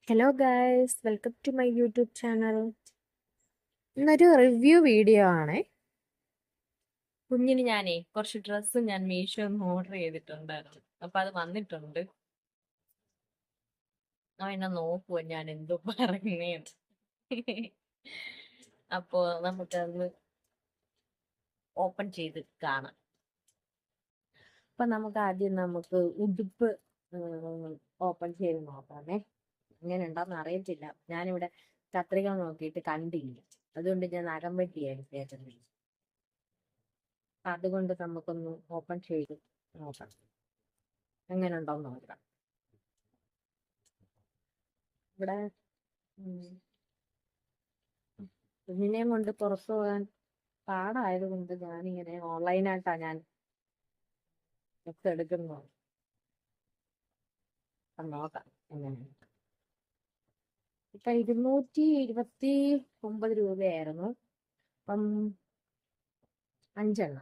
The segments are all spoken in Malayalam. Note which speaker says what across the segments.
Speaker 1: Hello guys, welcome to my YouTube channel. ഇന്നൊരു റിവ്യൂ വീഡിയോ ആണേ.
Speaker 2: കുഞ്ഞിന് ഞാനേ കുറച്ച് ഡ്രസ്സ് ഞാൻ മീഷോ ഓർഡർ ചെയ്തിട്ടുണ്ടായിരുന്നു. അപ്പൊ അത് വന്നിട്ടുണ്ട്. അവൻ എന്നെ നോക്കുവോ ഞാൻ എന്തോ പറഞ്ഞേന്ന്. അപ്പോ നമുക്കത് ഓപ്പൺ ചെയ്ത് കാണാം. അപ്പൊ നമുക്ക് ഉടുപ്പ് ഓപ്പൺ ചെയ്ത് നോക്കാമേ. എങ്ങനെ ഉണ്ടെന്ന് അറിയത്തില്ല. ഞാനിവിടെ കത്രിക നോക്കിയിട്ട് കണ്ടില്ല, അതുകൊണ്ട് ഞാൻ നഖം വെട്ടിയായിരുന്നു. അതുകൊണ്ട് നമുക്കൊന്ന് ഓപ്പൺ ചെയ്ത് നോക്കാം എങ്ങനെ ഉണ്ടോന്ന് നോക്കാം. ഇവിടെ കുഞ്ഞിനെയും കൊണ്ട് പുറത്തു പോകാൻ പാടായതുകൊണ്ട് ഞാനിങ്ങനെ ഓൺലൈനായിട്ടാ ഞാൻ ഡ്രസ് എടുക്കുന്നത്. നോക്കാം എങ്ങനെയാണ്. ഇപ്പൊ 229 രൂപയായിരുന്നു. അപ്പം 5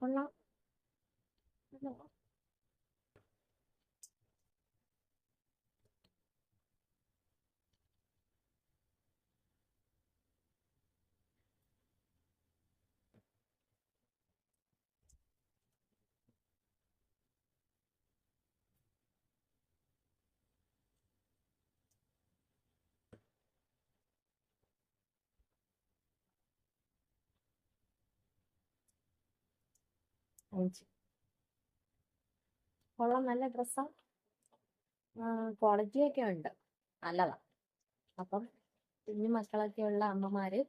Speaker 2: കൊള്ളാം. കൊള്ളാം, നല്ല ഡ്രസ്സാ. ക്വാളിറ്റി ഒക്കെ ഉണ്ട്, നല്ലതാ. അപ്പം കുഞ്ഞു മക്കളൊക്കെ ഉള്ള അമ്മമാര്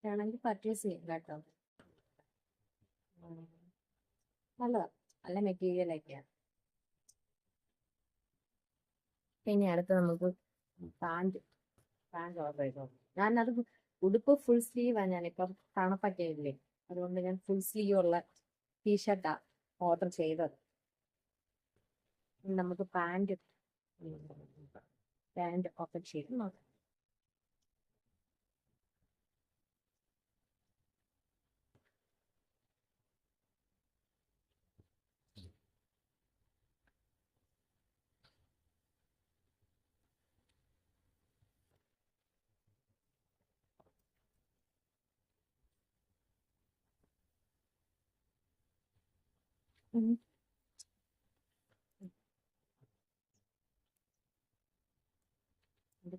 Speaker 2: വേണമെങ്കിൽ പർച്ചേസ് ചെയ്യും കേട്ടോ. നല്ലതാ, നല്ല മെറ്റീരിയൽ ഒക്കെയാണ്. പിന്നെ അടുത്ത് നമുക്ക് പാൻറ് പാൻറ് ഓർഡർ ചെയ്തോ. ഞാനത് ഉടുപ്പ് ഫുൾ സ്ലീവാ. ഞാനിപ്പം തണുപ്പൊക്കെ ഇല്ലേ, അതുകൊണ്ട് ഞാൻ ഫുൾ സ്ലീവ് ഉള്ള ടീഷർട്ടാ ഓർഡർ ചെയ്തത്. നമുക്ക് പാൻറ് ഓപ്പൺ ചെയ്ത് നോക്കാം.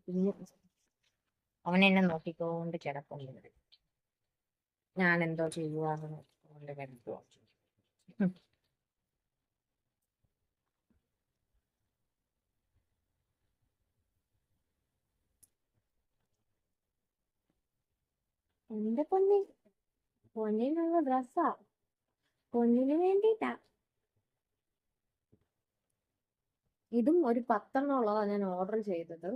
Speaker 2: കുഞ്ഞ് അവനെന്നെ നോക്കിക്കൊണ്ട് കിടപ്പുണ്ട്. ഞാൻ എന്തോ ചെയ്യുവാന്ന് കൊണ്ട് കിടക്കുവോ. എന്റെ പൊന്നിനുള്ള ഡ്രസ്സാ, പൊന്നിന് വേണ്ടിട്ടാ. ഇതും ഒരു 10 ഉള്ളതാ ഞാൻ ഓർഡർ ചെയ്തത്.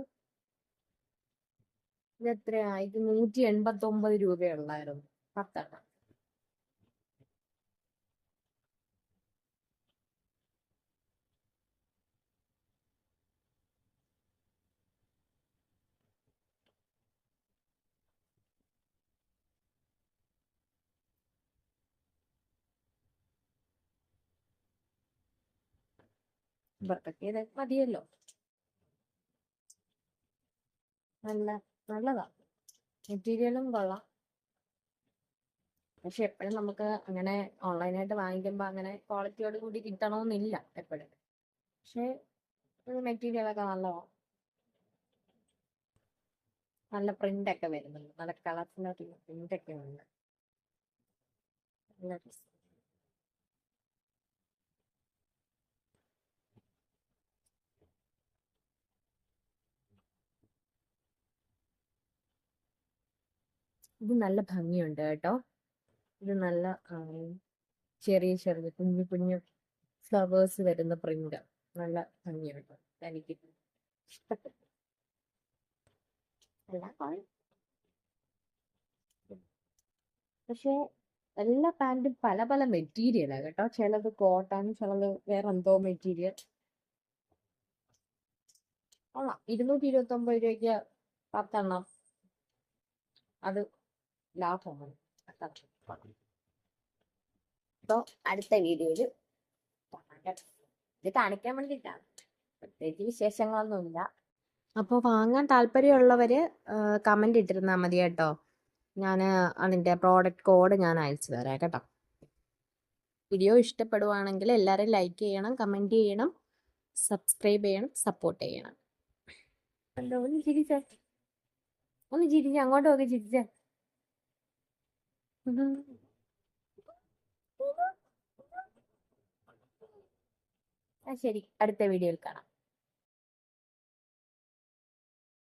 Speaker 2: ഇത് എത്രയാ? ഇത് 189 രൂപയുള്ളായിരുന്നു 10. ഇവർക്കൊക്കെ ഇത് മതിയല്ലോ. നല്ലതാ, മെറ്റീരിയലും കൊള്ളാം. പക്ഷെ എപ്പോഴും നമുക്ക് അങ്ങനെ ഓൺലൈനായിട്ട് വാങ്ങിക്കുമ്പോ അങ്ങനെ ക്വാളിറ്റിയോട് കൂടി കിട്ടണമെന്നില്ല എപ്പോഴും. പക്ഷെ മെറ്റീരിയൽ ഒക്കെ നല്ലതാ. നല്ല പ്രിന്റ് ഒക്കെ വരുന്നുണ്ട്, നല്ല കളർഫുൾ ആയിട്ടുള്ള പ്രിന്റ് ഒക്കെ ഉണ്ട്. നല്ല ഡ്രസ്. ഇത് നല്ല ഭംഗിയുണ്ട് കേട്ടോ. ഇത് നല്ല ചെറിയ ചെറിയ കുഞ്ഞു കുഞ്ഞു ഫ്ലവേഴ്സ് വരുന്ന പ്രിന്റ്, നല്ല ഭംഗിയുണ്ട്. എനിക്ക് ഇഷ്ടപ്പെട്ടു. പക്ഷെ എല്ലാ പാന്റും പല പല മെറ്റീരിയലാ കേട്ടോ. ചിലത് കോട്ടൺ, ചിലത് വേറെ എന്തോ മെറ്റീരിയൽ. 229 രൂപയ്ക്ക് 10. അത് ലാഭമാണ്. അപ്പോൾ അടുത്ത വീഡിയോയിൽ ഇത് കാണിക്കാൻ വേണ്ടിയിട്ടാണ്, പ്രത്യേകിച്ച് വിശേഷങ്ങളൊന്നുമില്ല. അപ്പോൾ വാങ്ങാൻ താല്പര്യമുള്ളവർ കമൻ്റ് ഇട്ടിരുന്നാൽ മതി കേട്ടോ. ഞാൻ അതിൻ്റെ പ്രോഡക്റ്റ് കോഡ് ഞാൻ അയച്ചു തരാം കേട്ടോ. വീഡിയോ ഇഷ്ടപ്പെടുവാണെങ്കിൽ എല്ലാവരും ലൈക്ക് ചെയ്യണം, കമൻറ്റ് ചെയ്യണം, സബ്സ്ക്രൈബ് ചെയ്യണം, സപ്പോർട്ട് ചെയ്യണം. എന്തോ ഒന്ന് ചിരിച്ചേ, ഒന്ന് ചിരിച്ചേ, അങ്ങോട്ട് നോക്കി ചിരിച്ചേ. ശരി, അടുത്ത വീഡിയോയിൽ കാണാം.